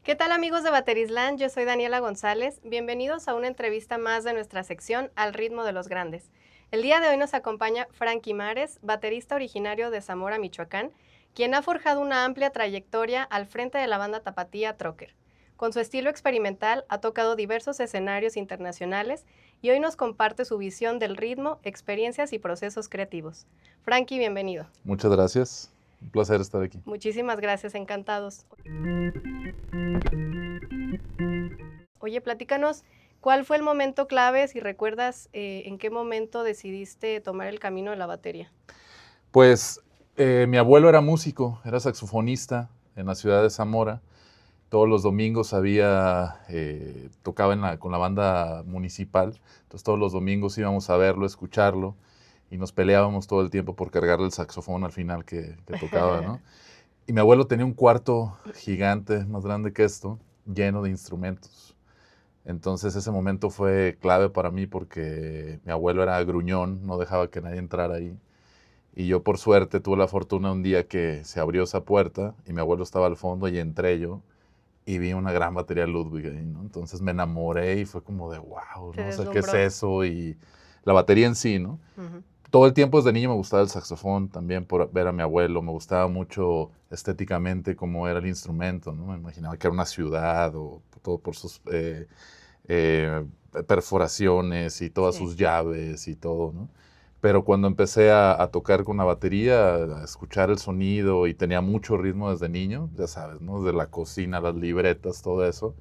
¿Qué tal amigos de Baterisland? Yo soy Daniela González. Bienvenidos a una entrevista más de nuestra sección Al ritmo de los grandes. El día de hoy nos acompaña Frankie Mares, baterista originario de Zamora, Michoacán, quien ha forjado una amplia trayectoria al frente de la banda tapatía Trocker. Con su estilo experimental ha tocado diversos escenarios internacionales y hoy nos comparte su visión del ritmo, experiencias y procesos creativos. Frankie, bienvenido. Muchas gracias. Un placer estar aquí. Muchísimas gracias, encantados. Oye, platícanos, ¿cuál fue el momento clave, si recuerdas, en qué momento decidiste tomar el camino de la batería? Pues mi abuelo era músico, era saxofonista en la ciudad de Zamora. Todos los domingos tocaba con la banda municipal. Entonces todos los domingos íbamos a verlo, escucharlo y nos peleábamos todo el tiempo por cargarle el saxofón al final que tocaba, ¿no? Y mi abuelo tenía un cuarto gigante, más grande que esto, lleno de instrumentos. Entonces ese momento fue clave para mí porque mi abuelo era gruñón, no dejaba que nadie entrara ahí. Y yo por suerte tuve la fortuna un día que se abrió esa puerta y mi abuelo estaba al fondo y entré yo y vi una gran batería Ludwig ahí, ¿no? Entonces me enamoré y fue como de wow, ¿no? O sea, ¿qué es eso? Y la batería en sí, ¿no? Ujú. Todo el tiempo desde niño me gustaba el saxofón, también por ver a mi abuelo, me gustaba mucho estéticamente cómo era el instrumento, ¿no? Me imaginaba que era una ciudad o todo por sus eh, perforaciones y todas Sí. sus llaves y todo, ¿no? Pero cuando empecé a tocar con la batería, a escuchar el sonido y tenía mucho ritmo desde niño, ya sabes, ¿no? Desde la cocina, las libretas, todo eso,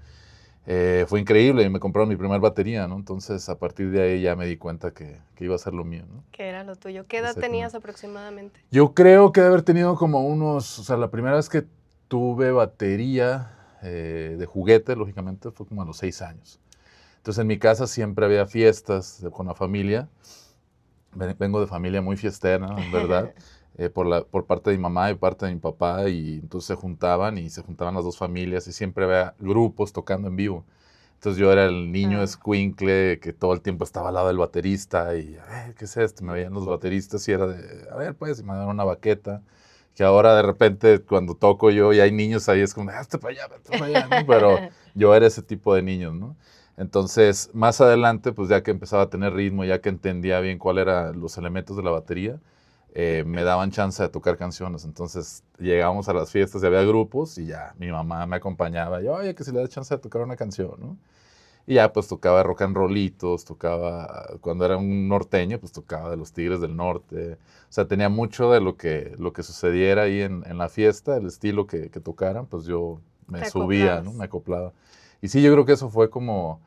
fue increíble y me compraron mi primer batería, ¿no? Entonces a partir de ahí ya me di cuenta que iba a ser lo mío, ¿no? ¿Qué era lo tuyo? ¿Qué edad tenías Exactamente. aproximadamente? Yo creo que de haber tenido como o sea, la primera vez que tuve batería de juguete, lógicamente, fue como a los 6 años. Entonces en mi casa siempre había fiestas con la familia. Vengo de familia muy fiestera, en verdad, por parte de mi mamá y parte de mi papá, y entonces se juntaban las dos familias y siempre había grupos tocando en vivo. Entonces yo era el niño Ah, escuincle que todo el tiempo estaba al lado del baterista y, a ver, ¿qué es esto? Me veían los bateristas y era de, a ver, pues, y me daban una baqueta, que ahora de repente cuando toco yo y hay niños ahí es como, hazte para allá, vete para allá, ¿no? Pero yo era ese tipo de niños, ¿no? Entonces, más adelante, pues ya que empezaba a tener ritmo, ya que entendía bien cuáles eran los elementos de la batería, me daban chance de tocar canciones. Entonces, llegábamos a las fiestas y había grupos y ya mi mamá me acompañaba. Yo, oye, que si le da chance de tocar una canción, ¿no? Y ya pues tocaba rock and rollitos, tocaba, cuando era un norteño, pues tocaba de los Tigres del Norte. O sea, tenía mucho de lo que sucediera ahí en la fiesta, el estilo que tocaran, pues yo me te subía, ¿no? acoplabas. Me acoplaba. Y sí, yo creo que eso fue como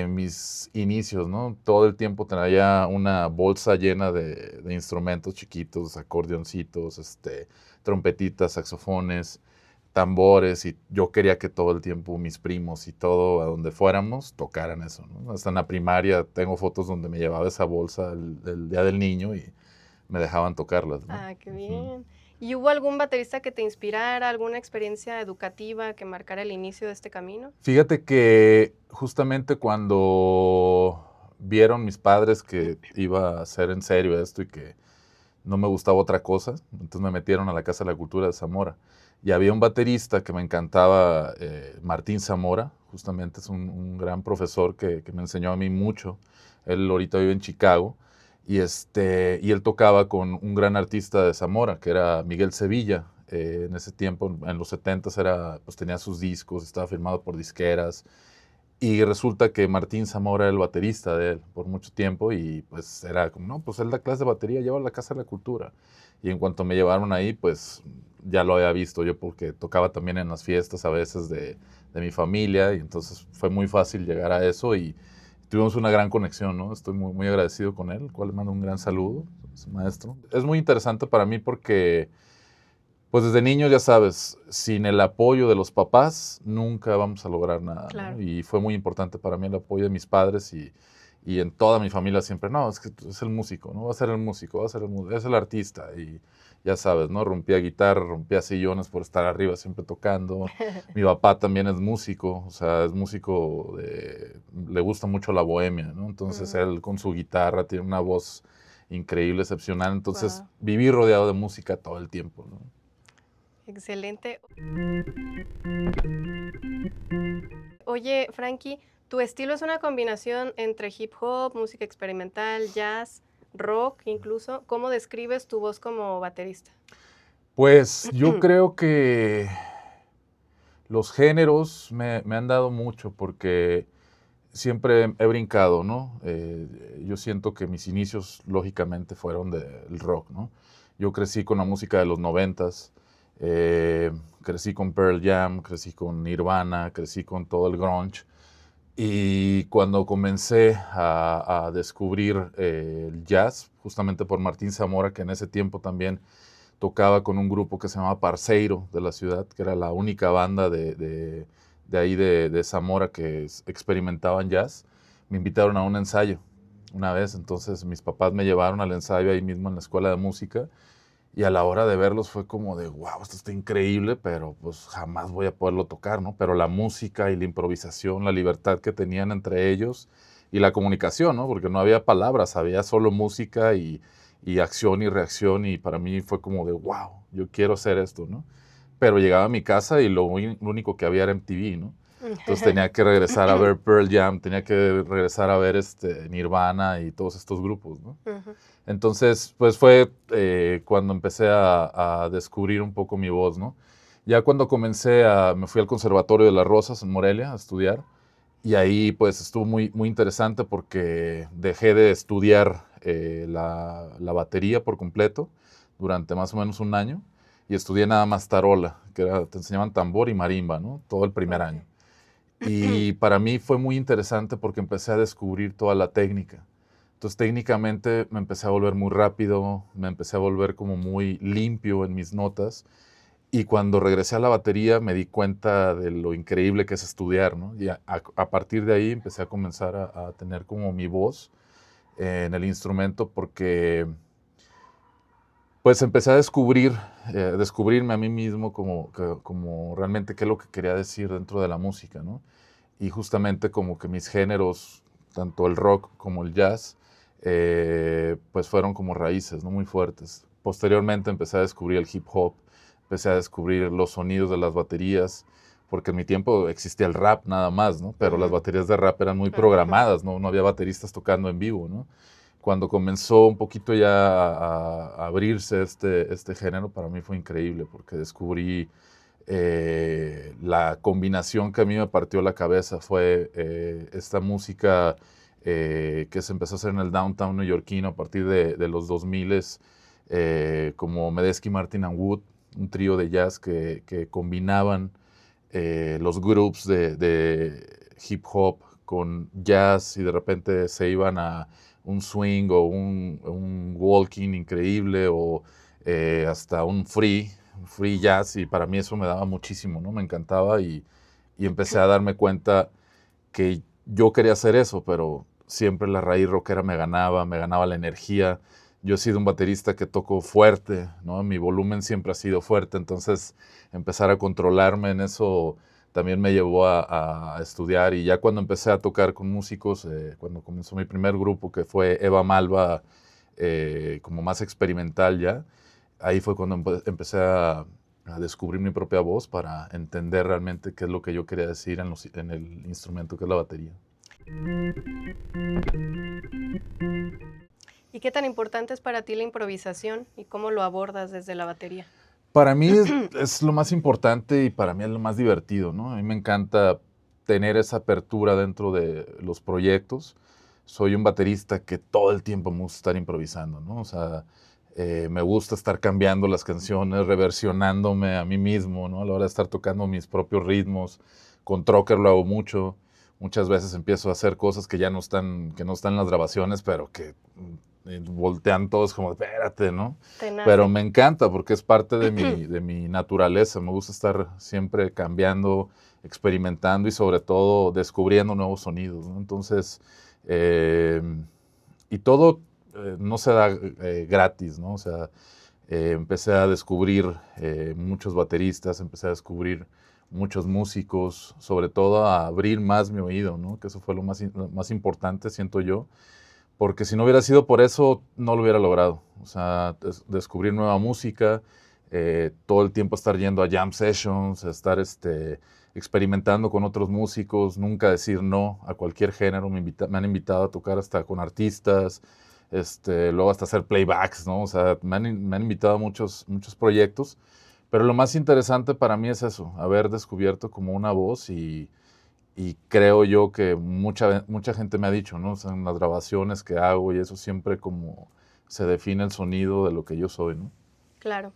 mis inicios, ¿no? Todo el tiempo traía una bolsa llena de instrumentos chiquitos, acordeoncitos, trompetitas, saxofones, tambores, y yo quería que todo el tiempo mis primos y todo, a donde fuéramos, tocaran eso, ¿no? Hasta en la primaria tengo fotos donde me llevaba esa bolsa el Día del Niño y me dejaban tocarlas, ¿no? Ah, qué Ujú. bien. ¿Y hubo algún baterista que te inspirara, alguna experiencia educativa que marcara el inicio de este camino? Fíjate que justamente cuando vieron mis padres que iba a ser en serio esto y que no me gustaba otra cosa, entonces me metieron a la Casa de la Cultura de Zamora. Y había un baterista que me encantaba, Martín Zamora, justamente es un gran profesor que me enseñó a mí mucho. Él ahorita vive en Chicago y él tocaba con un gran artista de Zamora, que era Miguel Sevilla. En ese tiempo, en los 70 pues tenía sus discos, estaba firmado por disqueras, y resulta que Martín Zamora era el baterista de él por mucho tiempo y pues era como, no, pues él da clase de batería, lleva a la Casa de la Cultura. Y en cuanto me llevaron ahí, pues ya lo había visto yo porque tocaba también en las fiestas a veces de mi familia y entonces fue muy fácil llegar a eso y tuvimos una gran conexión, ¿no? Estoy muy, muy agradecido con él, al cual le mando un gran saludo, es un maestro. Es muy interesante para mí porque pues desde niño, ya sabes, sin el apoyo de los papás nunca vamos a lograr nada, ¿no? Claro. Y fue muy importante para mí el apoyo de mis padres Y en toda mi familia siempre, no, es que es el músico, ¿no? Va a ser el músico, va a ser el músico, es el artista. Y ya sabes, ¿no? Rompía guitarra, rompía sillones por estar arriba siempre tocando. Mi papá también es músico, o sea, es músico, le gusta mucho la bohemia, ¿no? Entonces él con su guitarra tiene una voz increíble, excepcional. Entonces Wow. viví rodeado de música todo el tiempo, ¿no? Excelente. Oye, Frankie, tu estilo es una combinación entre hip hop, música experimental, jazz, rock incluso. ¿Cómo describes tu voz como baterista? Pues yo creo que los géneros me han dado mucho porque siempre he brincado, ¿no? Yo siento que mis inicios, lógicamente, fueron del rock, ¿no? Yo crecí con la música de los 90s, crecí con Pearl Jam, crecí con Nirvana, crecí con todo el grunge. Y cuando comencé a descubrir el jazz, justamente por Martín Zamora, que en ese tiempo también tocaba con un grupo que se llamaba Parceiro de la ciudad, que era la única banda de ahí de Zamora que experimentaban jazz, me invitaron a un ensayo una vez. Entonces mis papás me llevaron al ensayo ahí mismo en la escuela de música, y a la hora de verlos fue como de, wow, esto está increíble, pero pues jamás voy a poderlo tocar, ¿no? Pero la música y la improvisación, la libertad que tenían entre ellos y la comunicación, ¿no? Porque no había palabras, había solo música y acción y reacción, y para mí fue como de, wow, yo quiero hacer esto, ¿no? Pero llegaba a mi casa y lo único que había era MTV, ¿no? Entonces tenía que regresar a ver Pearl Jam, tenía que regresar a ver Nirvana y todos estos grupos, ¿no? Ujú. Entonces, pues fue cuando empecé a descubrir un poco mi voz, ¿no? Ya cuando me fui al Conservatorio de las Rosas en Morelia a estudiar, y ahí pues estuvo muy, muy interesante porque dejé de estudiar la batería por completo durante más o menos un año, y estudié nada más tarola, te enseñaban tambor y marimba, ¿no? Todo el primer Ok. año. Y para mí fue muy interesante porque empecé a descubrir toda la técnica. Entonces técnicamente me empecé a volver muy rápido, me empecé a volver como muy limpio en mis notas. Y cuando regresé a la batería me di cuenta de lo increíble que es estudiar, ¿no? Y a partir de ahí empecé a comenzar a tener como mi voz en el instrumento, porque pues empecé a descubrirme a mí mismo como realmente qué es lo que quería decir dentro de la música, ¿no? Y justamente como que mis géneros, tanto el rock como el jazz, pues fueron como raíces, ¿no? Muy fuertes. Posteriormente empecé a descubrir el hip hop, empecé a descubrir los sonidos de las baterías, porque en mi tiempo existía el rap nada más, ¿no? Pero las Ujú. baterías de rap eran muy Claro. programadas, ¿no? No había bateristas tocando en vivo, ¿no? Cuando comenzó un poquito ya a abrirse este género, para mí fue increíble porque descubrí la combinación que a mí me partió la cabeza. Fue esta música que se empezó a hacer en el downtown neoyorquino a partir de los 2000, como Medeski, Martin and Wood, un trío de jazz que combinaban los groups de hip hop con jazz, y de repente se iban a un swing o un walking increíble, o hasta un free jazz, y para mí eso me daba muchísimo, ¿no? Me encantaba, y empecé a darme cuenta que yo quería hacer eso, pero siempre la raíz rockera me ganaba la energía. Yo he sido un baterista que toco fuerte, ¿no? Mi volumen siempre ha sido fuerte, entonces empezar a controlarme en eso también me llevó a estudiar. Y ya cuando empecé a tocar con músicos, cuando comenzó mi primer grupo, que fue Eva Malva, como más experimental ya, ahí fue cuando empecé a descubrir mi propia voz para entender realmente qué es lo que yo quería decir en el instrumento que es la batería. ¿Y qué tan importante es para ti la improvisación y cómo lo abordas desde la batería? Para mí es lo más importante, y para mí es lo más divertido, ¿no? A mí me encanta tener esa apertura dentro de los proyectos. Soy un baterista que todo el tiempo me gusta estar improvisando, ¿no? O sea, me gusta estar cambiando las canciones, reversionándome a mí mismo, ¿no? A la hora de estar tocando mis propios ritmos. Con Trocker lo hago mucho. Muchas veces empiezo a hacer cosas que no están en las grabaciones, pero que voltean todos como, espérate, ¿no? Te Pero nace. me encanta porque es parte de mi naturaleza. Me gusta estar siempre cambiando, experimentando y sobre todo descubriendo nuevos sonidos, ¿no? Entonces, Eh, y todo no se da gratis, ¿no? O sea, empecé a descubrir muchos bateristas, empecé a descubrir muchos músicos, sobre todo a abrir más mi oído, ¿no? Que eso fue lo más importante, siento yo, porque si no hubiera sido por eso, no lo hubiera logrado. O sea, descubrir nueva música, todo el tiempo estar yendo a jam sessions, estar experimentando con otros músicos, nunca decir no a cualquier género. Me han invitado a tocar hasta con artistas, luego hasta hacer playbacks, ¿no? O sea, me han invitado a muchos proyectos, pero lo más interesante para mí es eso, haber descubierto como una voz y creo yo que mucha gente me ha dicho, ¿no? O sea, en las grabaciones que hago y eso siempre como se define el sonido de lo que yo soy, ¿no? Claro.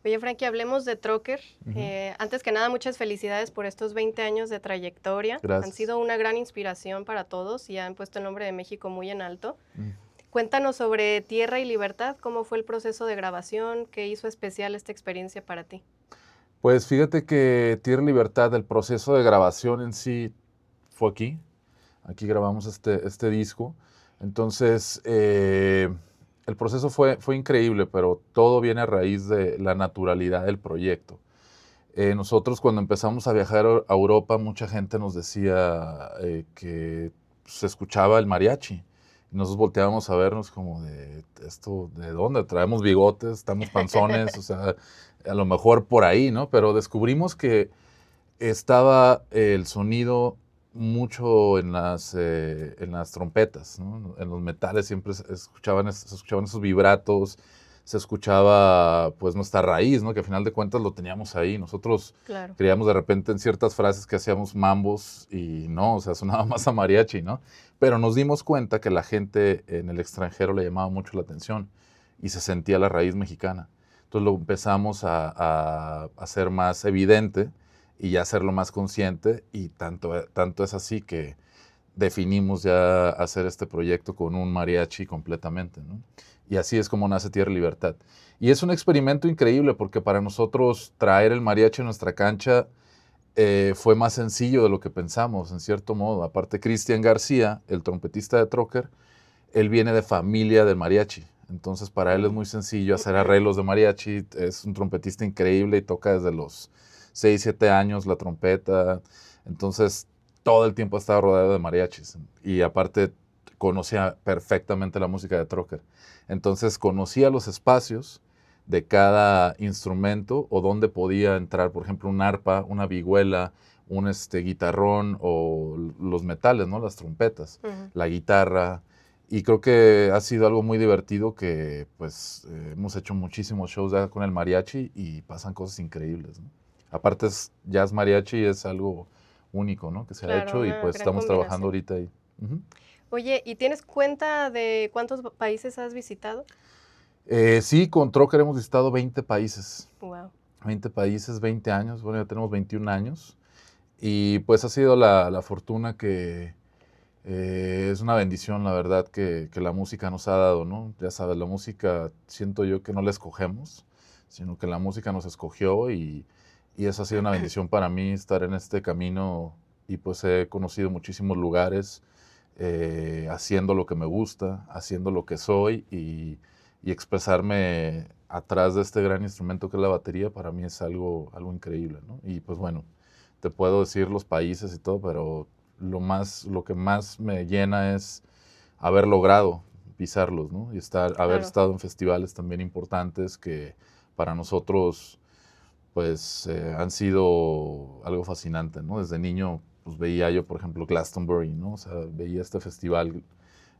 Oye, Frankie, hablemos de Trocker. Ujú. Antes que nada, muchas felicidades por estos 20 años de trayectoria. Han Gracias. sido una gran inspiración para todos y han puesto el nombre de México muy en alto. Mm. Cuéntanos sobre Tierra y Libertad, cómo fue el proceso de grabación, qué hizo especial esta experiencia para ti. Pues fíjate que Tierra y Libertad, el proceso de grabación en sí fue aquí. Aquí grabamos este disco. Entonces, el proceso fue increíble, pero todo viene a raíz de la naturalidad del proyecto. Nosotros cuando empezamos a viajar a Europa, mucha gente nos decía que se escuchaba el mariachi. Y nosotros volteábamos a vernos como de, ¿esto de dónde? Traemos bigotes, estamos panzones, o sea, a lo mejor por ahí, ¿no? Pero descubrimos que estaba el sonido mucho en las trompetas, ¿no? En los metales siempre se escuchaban esos vibratos, se escuchaba pues nuestra raíz, ¿no? Que al final de cuentas lo teníamos ahí. Nosotros Claro, creíamos de repente en ciertas frases que hacíamos mambos y no, o sea, sonaba más a mariachi, ¿no? Pero nos dimos cuenta que la gente en el extranjero le llamaba mucho la atención y se sentía la raíz mexicana. Entonces lo empezamos a hacer más evidente y ya hacerlo más consciente y tanto es así que definimos ya hacer este proyecto con un mariachi completamente, ¿no? Y así es como nace Tierra y Libertad. Y es un experimento increíble porque para nosotros traer el mariachi a nuestra cancha fue más sencillo de lo que pensamos, en cierto modo. Aparte, Cristian García, el trompetista de Trocker, él viene de familia del mariachi. Entonces, para él es mm, muy sencillo hacer arreglos de mariachi. Es un trompetista increíble y toca desde los 6 7 años la trompeta. Entonces, todo el tiempo estaba rodeado de mariachis. Y aparte, conocía perfectamente la música de Trocker. Entonces, conocía los espacios de cada instrumento o dónde podía entrar, por ejemplo, un arpa, una vihuela, un guitarrón o los metales, ¿no? Las trompetas, ujú. la guitarra. Y creo que ha sido algo muy divertido que pues hemos hecho muchísimos shows ya con el mariachi y pasan cosas increíbles, ¿no? Aparte jazz mariachi es algo único, ¿no? Que se ha Claro, hecho y una pues gran estamos trabajando combinación. ahorita ahí. Ujú. Oye, ¿y tienes cuenta de cuántos países has visitado? Sí, con Trocker hemos visitado 20 países. Wow. 20 países, 20 años. Bueno, ya tenemos 21 años. Y pues ha sido la fortuna que es una bendición, la verdad, que la música nos ha dado, ¿no? Ya sabes, la música siento yo que no la escogemos, sino que la música nos escogió y eso ha sido una bendición para mí estar en este camino y pues he conocido muchísimos lugares haciendo lo que me gusta, haciendo lo que soy y expresarme atrás de este gran instrumento que es la batería para mí es algo increíble, ¿no? Y pues bueno, te puedo decir los países y todo, pero lo que más me llena es haber logrado pisarlos, ¿no? Y haber Claro. estado en festivales también importantes que para nosotros, pues, han sido algo fascinante, ¿no? Desde niño, pues, veía yo, por ejemplo, Glastonbury, ¿no? O sea, veía este festival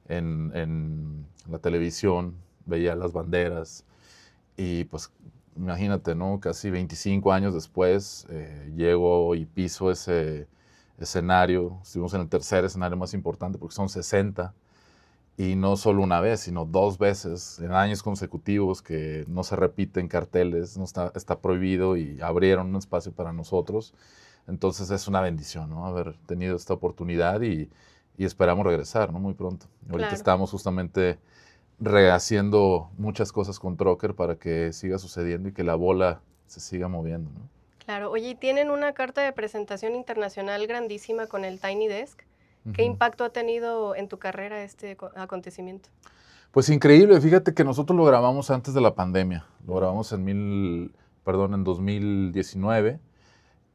en la televisión, veía las banderas y, pues, imagínate, ¿no? Casi 25 años después, llego y piso ese escenario. Estuvimos en el tercer escenario más importante porque son 60 y no solo una vez, sino dos veces en años consecutivos que no se repiten carteles, no está prohibido y abrieron un espacio para nosotros. Entonces es una bendición, ¿no? Haber tenido esta oportunidad y esperamos regresar, ¿no? Muy pronto. Ahorita Claro. estamos justamente rehaciendo muchas cosas con Trocker para que siga sucediendo y que la bola se siga moviendo, ¿no? Claro. Oye, y tienen una carta de presentación internacional grandísima con el Tiny Desk. ¿Qué Ujú. impacto ha tenido en tu carrera este acontecimiento? Pues increíble, fíjate que nosotros lo grabamos antes de la pandemia, lo Ujú. grabamos en 2019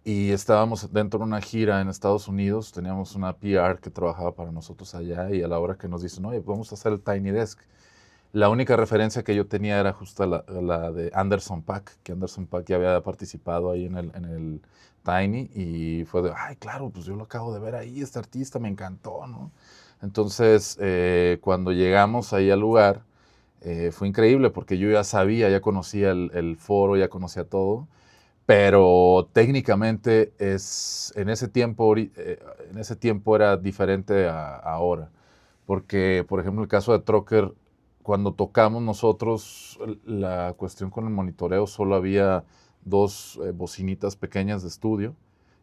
y estábamos dentro de una gira en Estados Unidos, teníamos una PR que trabajaba para nosotros allá y a la hora que nos dicen, oye, vamos a hacer el Tiny Desk. La única referencia que yo tenía era justo la de Anderson .Paak, que Anderson .Paak ya había participado ahí en el Tiny y fue de, ay, claro, pues yo lo acabo de ver ahí, este artista me encantó, ¿no? Entonces, cuando llegamos ahí al lugar, fue increíble porque yo ya sabía, ya conocía el foro, ya conocía todo, pero técnicamente en ese tiempo era diferente a ahora. Porque, por ejemplo, el caso de Trocker, cuando tocamos nosotros, la cuestión con el monitoreo, solo había dos bocinitas pequeñas de estudio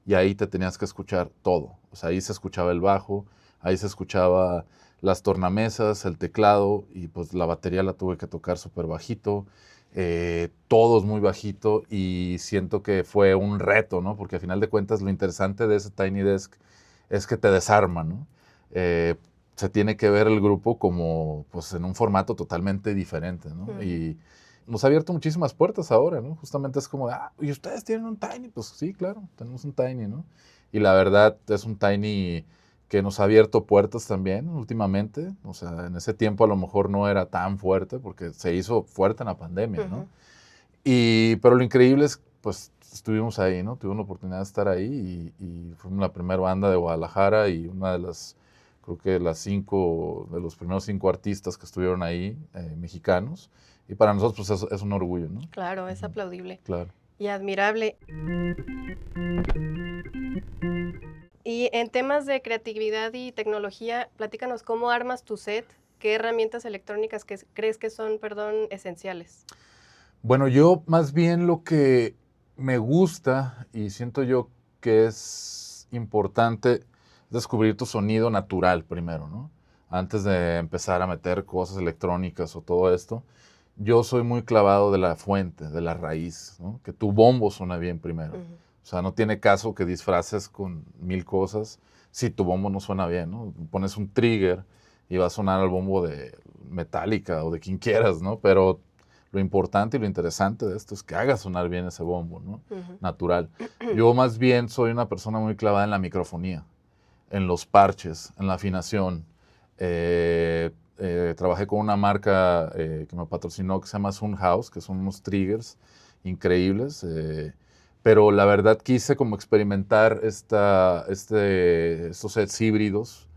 y ahí te tenías que escuchar todo. O sea, ahí se escuchaba el bajo, ahí se escuchaba las tornamesas, el teclado y pues la batería la tuve que tocar súper bajito. Todo es muy bajito y siento que fue un reto, ¿no? Porque al final de cuentas lo interesante de ese Tiny Desk es que te desarma, ¿no? Eh, Se tiene que ver el grupo como pues en un formato totalmente diferente, ¿no? Ujú. Y nos ha abierto muchísimas puertas ahora, ¿no? Justamente es como, ¿y ustedes tienen un Tiny? Pues sí, claro, tenemos un Tiny, ¿no? Y la verdad es un Tiny que nos ha abierto puertas también últimamente. O sea, en ese tiempo a lo mejor no era tan fuerte porque se hizo fuerte en la pandemia, ¿no? Ujú. Pero lo increíble es, pues, estuvimos ahí, ¿no? Tuvimos la oportunidad de estar ahí y fuimos la primera banda de Guadalajara y una de las, creo que de los primeros 5 artistas que estuvieron ahí, mexicanos. Y para nosotros, pues, es un orgullo, ¿no? Claro, es Ujú, aplaudible claro. y admirable. Y en temas de creatividad y tecnología, platícanos cómo armas tu set, qué herramientas electrónicas crees que son, perdón, esenciales. Bueno, yo más bien lo que me gusta y siento yo que es importante es descubrir tu sonido natural primero, ¿no? Antes de empezar a meter cosas electrónicas o todo esto. Yo soy muy clavado de la fuente, de la raíz, ¿no? Que tu bombo suena bien primero. Ujú. O sea, no tiene caso que disfraces con 1000 cosas si tu bombo no suena bien, ¿no? Pones un trigger y va a sonar el bombo de Metallica o de quien quieras, ¿no? Pero lo importante y lo interesante de esto es que haga sonar bien ese bombo, ¿no? Ujú. Natural. Yo más bien soy una persona muy clavada en la microfonía, en los parches, en la afinación. Trabajé con una marca que me patrocinó que se llama Sun House, que son unos triggers increíbles. Pero la verdad quise como experimentar estos sets híbridos,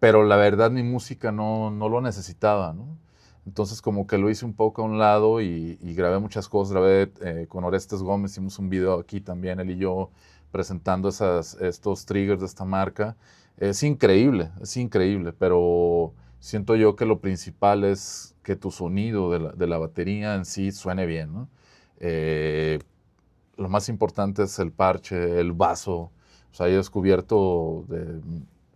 pero la verdad mi música no lo necesitaba, ¿no? Entonces como que lo hice un poco a un lado y grabé muchas cosas, grabé con Orestes Gómez, hicimos un video aquí también, él y yo, presentando estos triggers de esta marca. Es increíble, pero siento yo que lo principal es que tu sonido de la batería en sí suene bien, ¿no? Eh, lo más importante es el parche, el baso. O sea, he descubierto de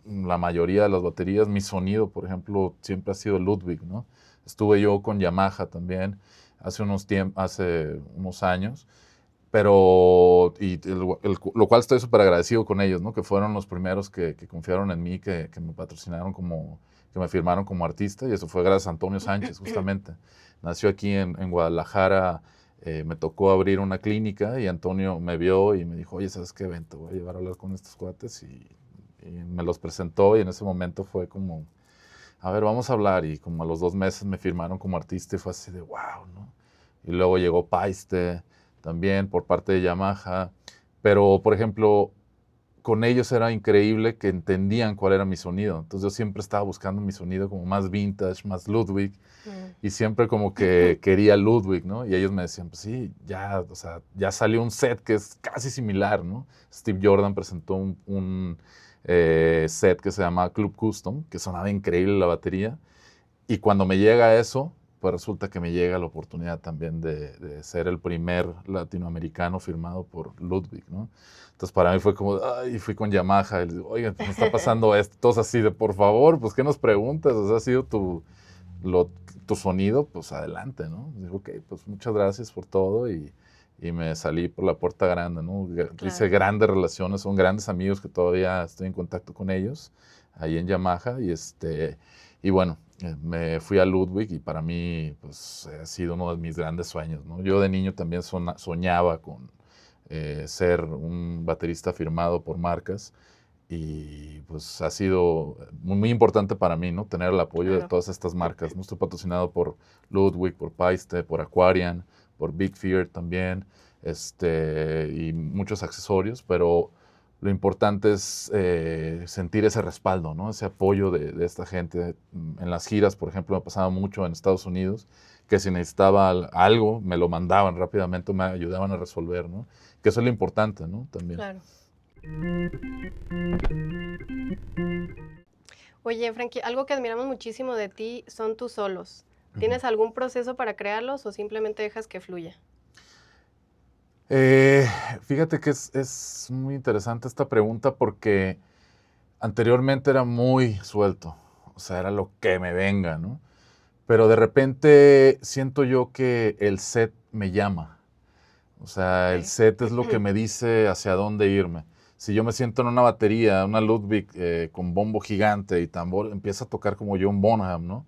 la mayoría de las baterías, mi sonido, por ejemplo, siempre ha sido Ludwig, ¿no? Estuve yo con Yamaha también hace unos años, lo cual estoy súper agradecido con ellos, ¿no? Que fueron los primeros que confiaron en mí, que me patrocinaron que me firmaron como artista, y eso fue gracias a Antonio Sánchez, justamente. Nació aquí en Guadalajara, me tocó abrir una clínica y Antonio me vio y me dijo, oye, ¿sabes qué? Ven, te voy a llevar a hablar con estos cuates y me los presentó y en ese momento fue como, a ver, vamos a hablar y como a los 2 meses me firmaron como artista y fue así de wow, ¿no? Y luego llegó Paiste también por parte de Yamaha, pero por ejemplo, con ellos era increíble que entendían cuál era mi sonido, entonces yo siempre estaba buscando mi sonido como más vintage, más Ludwig, Mm. y siempre como que quería Ludwig, ¿no? Y ellos me decían, pues sí, ya, o sea, ya salió un set que es casi similar, ¿no? Steve Jordan presentó un set que se llama Club Custom, que sonaba increíble la batería, y cuando me llega eso, pues resulta que me llega la oportunidad también de ser el primer latinoamericano firmado por Ludwig, ¿no? Entonces para mí fue como, ay, fui con Yamaha, y les digo, oigan, pues me está pasando esto, todos así de, por favor, pues ¿qué nos preguntas? O sea, ha sido lo, tu sonido, pues adelante, ¿no? Digo, ok, pues muchas gracias por todo y y me salí por la puerta grande, ¿no? Hice Claro. grandes relaciones, son grandes amigos que todavía estoy en contacto con ellos, ahí en Yamaha, y bueno, me fui a Ludwig y para mí, pues, ha sido uno de mis grandes sueños, ¿no? Yo de niño también soñaba con ser un baterista firmado por marcas y pues ha sido muy importante para mí, ¿no? Tener el apoyo de Claro. todas estas marcas, ¿no? Estoy patrocinado por Ludwig, por Paiste, por Aquarian, por Big Fear también, y muchos accesorios, pero lo importante es sentir ese respaldo, ¿no? Ese apoyo de esta gente. En las giras, por ejemplo, me pasaba mucho en Estados Unidos, que si necesitaba algo, me lo mandaban rápidamente, me ayudaban a resolver, ¿no? Que eso es lo importante, ¿no? También. Claro. Oye, Frankie, algo que admiramos muchísimo de ti son tus solos. Ujú. ¿Tienes algún proceso para crearlos o simplemente dejas que fluya? Eh, Fíjate que es muy interesante esta pregunta porque anteriormente era muy suelto, o sea, era lo que me venga, ¿no? Pero de repente siento yo que el set me llama, o sea, el Okey. set es lo que me dice hacia dónde irme. Si yo me siento en una batería, una Ludwig con bombo gigante y tambor, empieza a tocar como John Bonham, ¿no?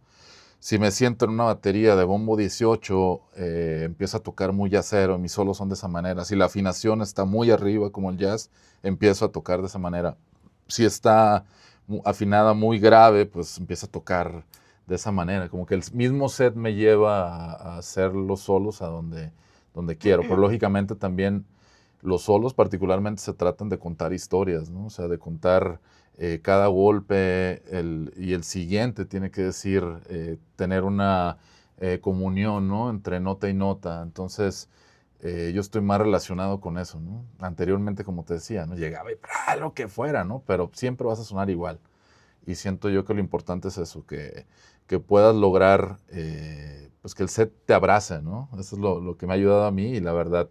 Si me siento en una batería de bombo 18, empiezo a tocar muy jazzero, mis solos son de esa manera. Si la afinación está muy arriba, como el jazz, empiezo a tocar de esa manera. Si está afinada muy grave, pues empiezo a tocar de esa manera. Como que el mismo set me lleva a hacer los solos a donde quiero. Pero lógicamente también los solos particularmente se tratan de contar historias, ¿no? O sea, de contar cada golpe y el siguiente tiene que decir, tener una comunión, ¿no? Entre nota y nota. Entonces, yo estoy más relacionado con eso, ¿no? Anteriormente, como te decía, ¿no? Llegaba y lo que fuera, ¿no? Pero siempre vas a sonar igual. Y siento yo que lo importante es eso, que puedas lograr, pues que el set te abrace, ¿no? Eso es lo que me ha ayudado a mí y la verdad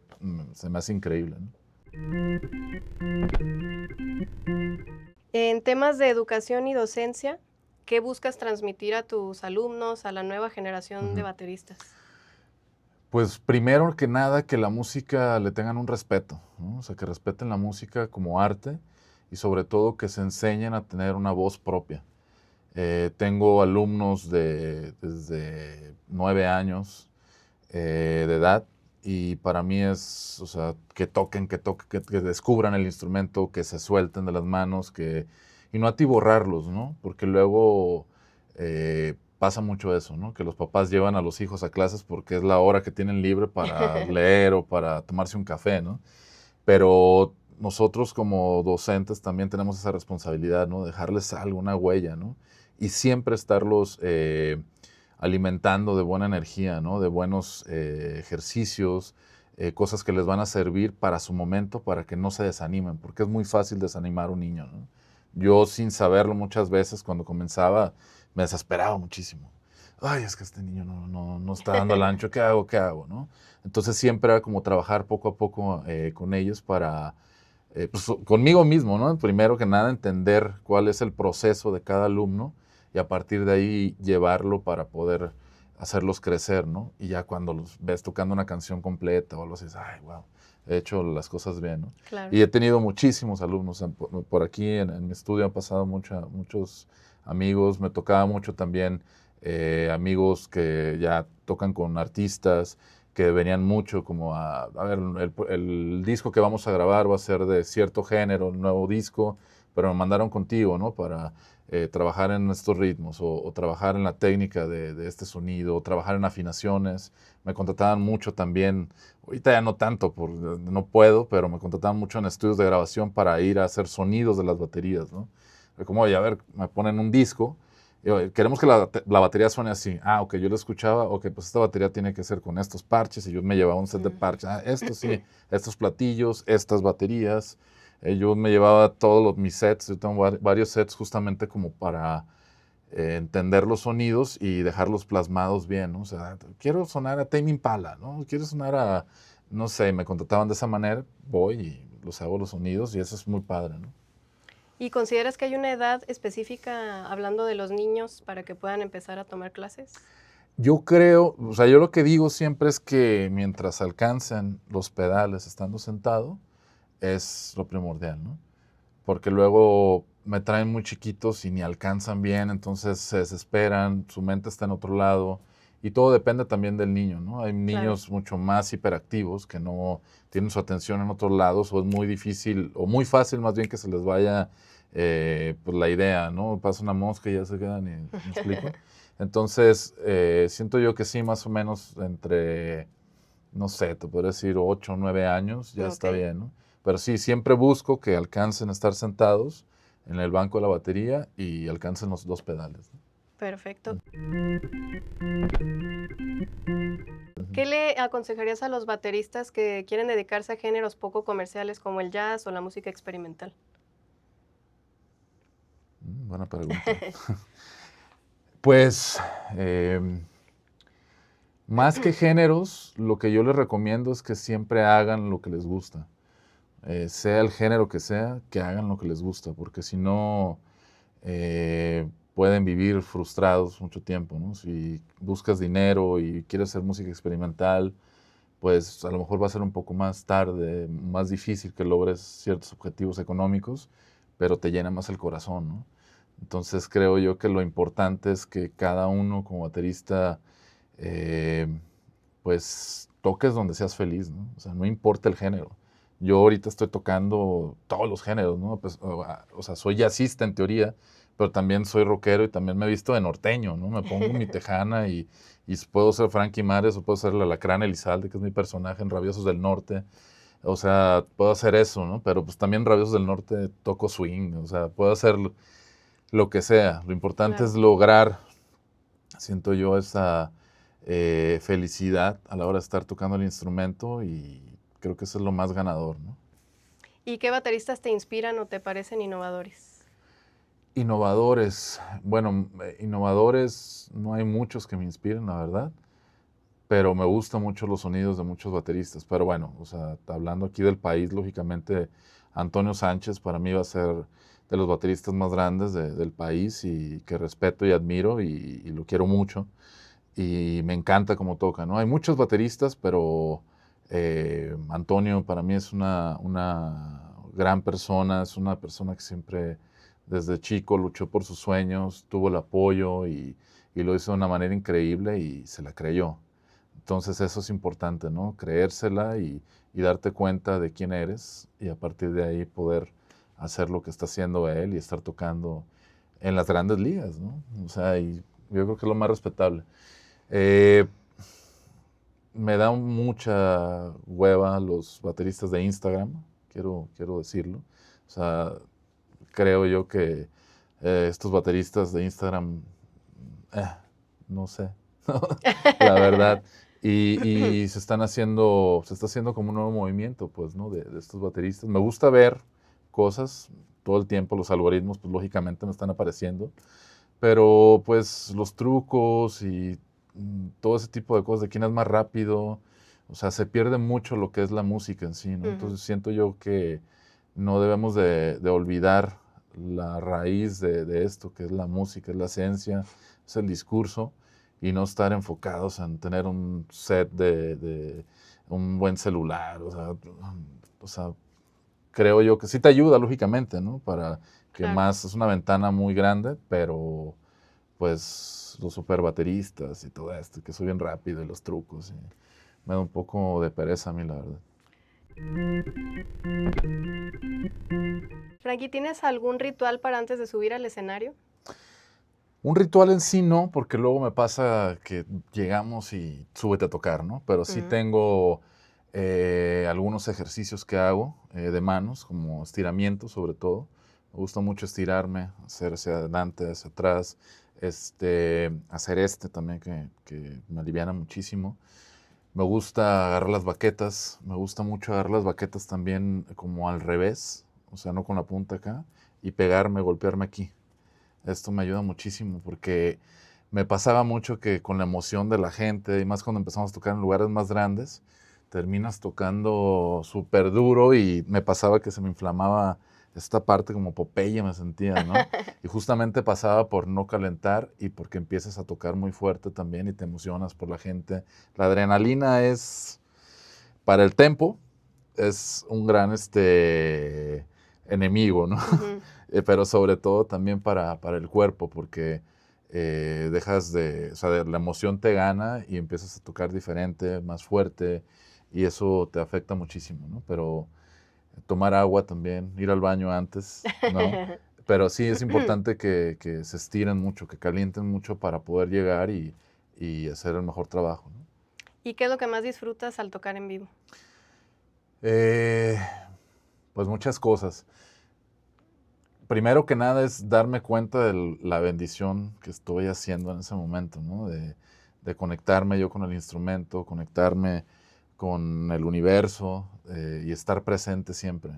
se me hace increíble, ¿no? En temas de educación y docencia, ¿qué buscas transmitir a tus alumnos, a la nueva generación de Ujú. bateristas? Pues primero que nada que la música le tengan un respeto, ¿no? O sea, que respeten la música como arte y sobre todo que se enseñen a tener una voz propia. Tengo alumnos desde 9 años de edad y para mí es, o sea, que descubran el instrumento, que se suelten de las manos, y no atiborrarlos, ¿no? Porque luego pasa mucho eso, ¿no? Que los papás llevan a los hijos a clases porque es la hora que tienen libre para leer o para tomarse un café, ¿no? Pero nosotros como docentes también tenemos esa responsabilidad, ¿no? Dejarles alguna huella, ¿no? Y siempre estarlos alimentando de buena energía, ¿no? De buenos ejercicios, cosas que les van a servir para su momento, para que no se desanimen, porque es muy fácil desanimar a un niño, ¿no? Yo sin saberlo muchas veces cuando comenzaba me desesperaba muchísimo. Ay, es que este niño no está dando el ancho, ¿qué hago? ¿Qué hago? ¿No? Entonces siempre era como trabajar poco a poco con ellos para, pues, conmigo mismo, ¿no? Primero que nada entender cuál es el proceso de cada alumno y a partir de ahí llevarlo para poder hacerlos crecer, ¿no? Y ya cuando los ves tocando una canción completa o algo así, dices, ay, wow, he hecho las cosas bien, ¿no? Claro. Y he tenido muchísimos alumnos por aquí en mi estudio, han pasado muchos amigos, me tocaba mucho también amigos que ya tocan con artistas, que venían mucho como a ver, el disco que vamos a grabar va a ser de cierto género, un nuevo disco, pero me mandaron contigo, ¿no? Para trabajar en estos ritmos o trabajar en la técnica de este sonido, o trabajar en afinaciones. Me contrataban mucho también, ahorita ya no tanto, no puedo, pero me contrataban mucho en estudios de grabación para ir a hacer sonidos de las baterías, ¿no? Como, oye, a ver, me ponen un disco, queremos que la batería suene así. Ah, ok, yo lo escuchaba, ok, pues esta batería tiene que ser con estos parches y yo me llevaba un set de Mm. parches. Ah, esto sí, estos platillos, estas baterías. Yo me llevaba todos mis sets, yo tengo varios sets justamente como para entender los sonidos y dejarlos plasmados bien, ¿no? O sea, quiero sonar a Tame Impala, ¿no? Quiero sonar a, no sé, me contrataban de esa manera, voy y los hago los sonidos y eso es muy padre, ¿no? ¿Y consideras que hay una edad específica, hablando de los niños, para que puedan empezar a tomar clases? Yo creo, o sea, yo lo que digo siempre es que mientras alcancen los pedales estando sentado, es lo primordial, ¿no? Porque luego me traen muy chiquitos y ni alcanzan bien, entonces se desesperan, su mente está en otro lado, y todo depende también del niño, ¿no? Hay Claro. niños mucho más hiperactivos que no tienen su atención en otros lados, o es muy difícil, o muy fácil más bien que se les vaya pues la idea, ¿no? Pasa una mosca y ya se quedan, y, ¿me explico? Entonces, siento yo que sí, más o menos entre, no sé, te podría decir 8 o 9 años, ya está Ok, bien, ¿no? Pero sí, siempre busco que alcancen a estar sentados en el banco de la batería y alcancen los dos pedales, ¿no? perfecto. Ujú. ¿Qué le aconsejarías a los bateristas que quieren dedicarse a géneros poco comerciales como el jazz o la música experimental? Buena pregunta. Pues, em, más que géneros, lo que yo les recomiendo es que siempre hagan lo que les gusta. Sea el género que hagan lo que les gusta, porque si no, pueden vivir frustrados mucho tiempo, ¿no? Si buscas dinero y quieres hacer música experimental, pues a lo mejor va a ser un poco más tarde, más difícil que logres ciertos objetivos económicos, pero te llena más el corazón, ¿no? Entonces creo yo que lo importante es que cada uno como baterista, eh, pues toques donde seas feliz, ¿no? O sea, no importa el género. Yo ahorita estoy tocando todos los géneros, ¿no? Pues, o sea, soy jazzista en teoría, pero también soy rockero y también me he visto de norteño, ¿no? Me pongo mi tejana y puedo ser Frankie Mares o puedo ser el Alacrán Elizalde, que es mi personaje en Rabiosos del Norte. O sea, puedo hacer eso, ¿no? Pero pues también en Rabiosos del Norte toco swing, o sea, puedo hacer lo que sea. Lo importante Claro. es lograr, siento yo, esa felicidad a la hora de estar tocando el instrumento y creo que eso es lo más ganador, ¿no? ¿Y qué bateristas te inspiran o te parecen innovadores? Innovadores. Bueno, innovadores no hay muchos que me inspiren, la verdad, pero me gustan mucho los sonidos de muchos bateristas. Pero bueno, o sea, hablando aquí del país, lógicamente Antonio Sánchez para mí va a ser de los bateristas más grandes del país y que respeto y admiro y lo quiero mucho. Y me encanta cómo toca, ¿no? Hay muchos bateristas, pero Antonio para mí es una gran persona, es una persona que siempre desde chico luchó por sus sueños, tuvo el apoyo y lo hizo de una manera increíble y se la creyó. Entonces eso es importante, ¿no? Creérsela y darte cuenta de quién eres y a partir de ahí poder hacer lo que está haciendo él y estar tocando en las grandes ligas, ¿no? O sea, y yo creo que es lo más respetable. Eh, Me da mucha hueva los bateristas de Instagram, quiero decirlo. O sea, creo yo que estos bateristas de Instagram, eh, no sé, la verdad. Y se está haciendo como un nuevo movimiento, pues, ¿no? De estos bateristas. Me gusta ver cosas todo el tiempo, los algoritmos, pues, lógicamente me están apareciendo. Pero pues los trucos y todo ese tipo de cosas, de quién es más rápido, o sea, se pierde mucho lo que es la música en sí, ¿no? Ujú. Entonces siento yo que no debemos de olvidar la raíz de esto, que es la música, es la esencia, es el discurso, y no estar enfocados en tener un set de un buen celular, o sea, creo yo que sí te ayuda, lógicamente, ¿no? Para que Claro. más, es una ventana muy grande, pero pues los super bateristas y todo esto, que soy bien rápido y los trucos, y me da un poco de pereza a mí, la verdad. Frankie, ¿tienes algún ritual para antes de subir al escenario? Un ritual en sí no, porque luego me pasa que llegamos y súbete a tocar, ¿no? Pero sí Ujú. tengo algunos ejercicios que hago de manos, como estiramiento sobre todo. Me gusta mucho estirarme, hacer hacia adelante, hacia atrás, hacer también que me aliviana muchísimo. Me gusta agarrar las baquetas, me gusta mucho agarrar las baquetas también como al revés, o sea, no con la punta acá, y pegarme, golpearme aquí. Esto me ayuda muchísimo porque me pasaba mucho que con la emoción de la gente, y más cuando empezamos a tocar en lugares más grandes, terminas tocando súper duro y me pasaba que se me inflamaba esta parte como Popeye me sentía, ¿no? Y justamente pasaba por no calentar y porque empiezas a tocar muy fuerte también y te emocionas por la gente. La adrenalina es, para el tempo, es un gran enemigo, ¿no? Ujú. Pero sobre todo también para el cuerpo, porque o sea, la emoción te gana y empiezas a tocar diferente, más fuerte, y eso te afecta muchísimo, ¿no? Pero tomar agua también, ir al baño antes, ¿no? Pero sí es importante que se estiren mucho, que calienten mucho para poder llegar y hacer el mejor trabajo, ¿no? ¿Y qué es lo que más disfrutas al tocar en vivo? Eh, pues muchas cosas. Primero que nada es darme cuenta de la bendición que estoy haciendo en ese momento, ¿no? De conectarme yo con el instrumento, conectarme con el universo y estar presente siempre.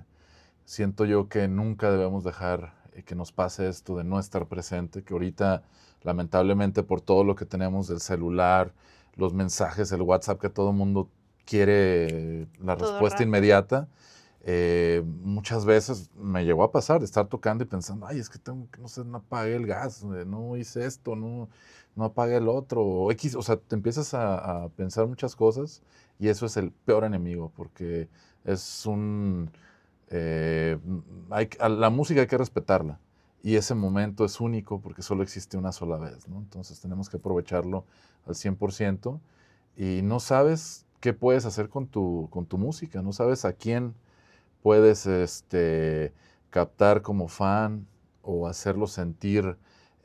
Siento yo que nunca debemos dejar que nos pase esto de no estar presente, que ahorita lamentablemente por todo lo que tenemos del celular, los mensajes, el WhatsApp, que todo el mundo quiere la Todo respuesta rápido. inmediata, muchas veces me llegó a pasar de estar tocando y pensando, ay, es que tengo que, no sé, no apagué el gas, no hice esto, no apagué el otro, o X, o sea, te empiezas a pensar muchas cosas y eso es el peor enemigo, porque es un a la música hay que respetarla y ese momento es único porque solo existe una sola vez, ¿no? Entonces tenemos que aprovecharlo al 100% y no sabes qué puedes hacer con tu música, no sabes a quién puedes captar como fan o hacerlo sentir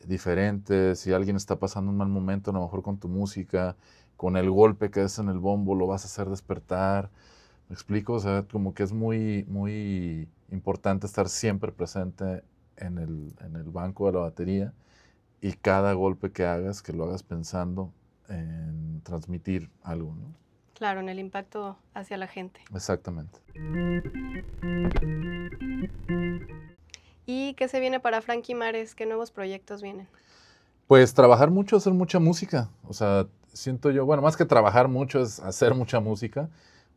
diferente. Si alguien está pasando un mal momento, a lo mejor con tu música, con el golpe que es en el bombo, lo vas a hacer despertar. ¿Me explico? O sea, como que es muy, muy importante estar siempre presente en el banco de la batería y cada golpe que hagas, que lo hagas pensando en transmitir algo, ¿no? Claro, en el impacto hacia la gente. Exactamente. ¿Y qué se viene para Frankie Mares? ¿Qué nuevos proyectos vienen? Pues trabajar mucho, hacer mucha música. O sea, siento yo, bueno, más que trabajar mucho es hacer mucha música,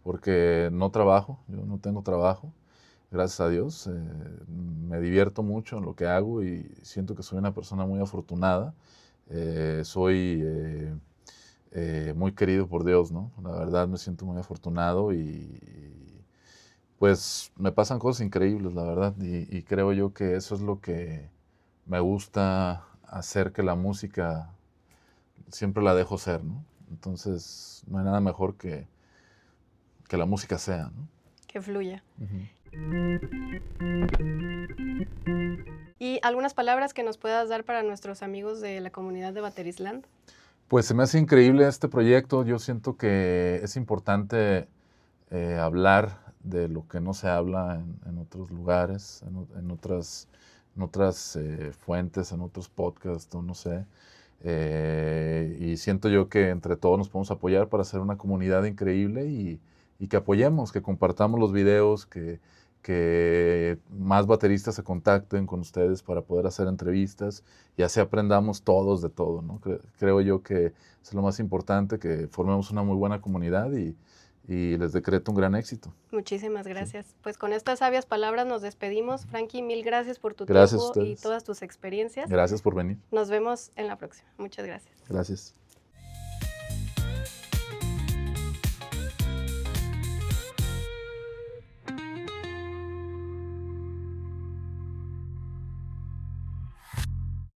porque no trabajo, yo no tengo trabajo, gracias a Dios. Me divierto mucho en lo que hago y siento que soy una persona muy afortunada. Soy muy querido por Dios, ¿no? La verdad me siento muy afortunado y pues me pasan cosas increíbles, la verdad, y creo yo que eso es lo que me gusta hacer, que la música siempre la dejo ser, ¿no? Entonces, no hay nada mejor que la música sea, ¿no? Que fluya. Ujú. ¿Y algunas palabras que nos puedas dar para nuestros amigos de la comunidad de Baterisland? Pues se me hace increíble este proyecto. Yo siento que es importante hablar de lo que no se habla en otros lugares, en otras fuentes, en otros podcasts, o no sé. Y siento yo que entre todos nos podemos apoyar para hacer una comunidad increíble y que apoyemos, que compartamos los videos, que más bateristas se contacten con ustedes para poder hacer entrevistas y así aprendamos todos de todo, ¿no? Creo yo que es lo más importante, que formemos una muy buena comunidad y les decreto un gran éxito. Muchísimas Sí. gracias. Pues con estas sabias palabras nos despedimos. Frankie, mil gracias por tu Gracias a tiempo y ustedes. todas tus experiencias. Gracias por venir. Nos vemos en la próxima. Muchas gracias. Gracias.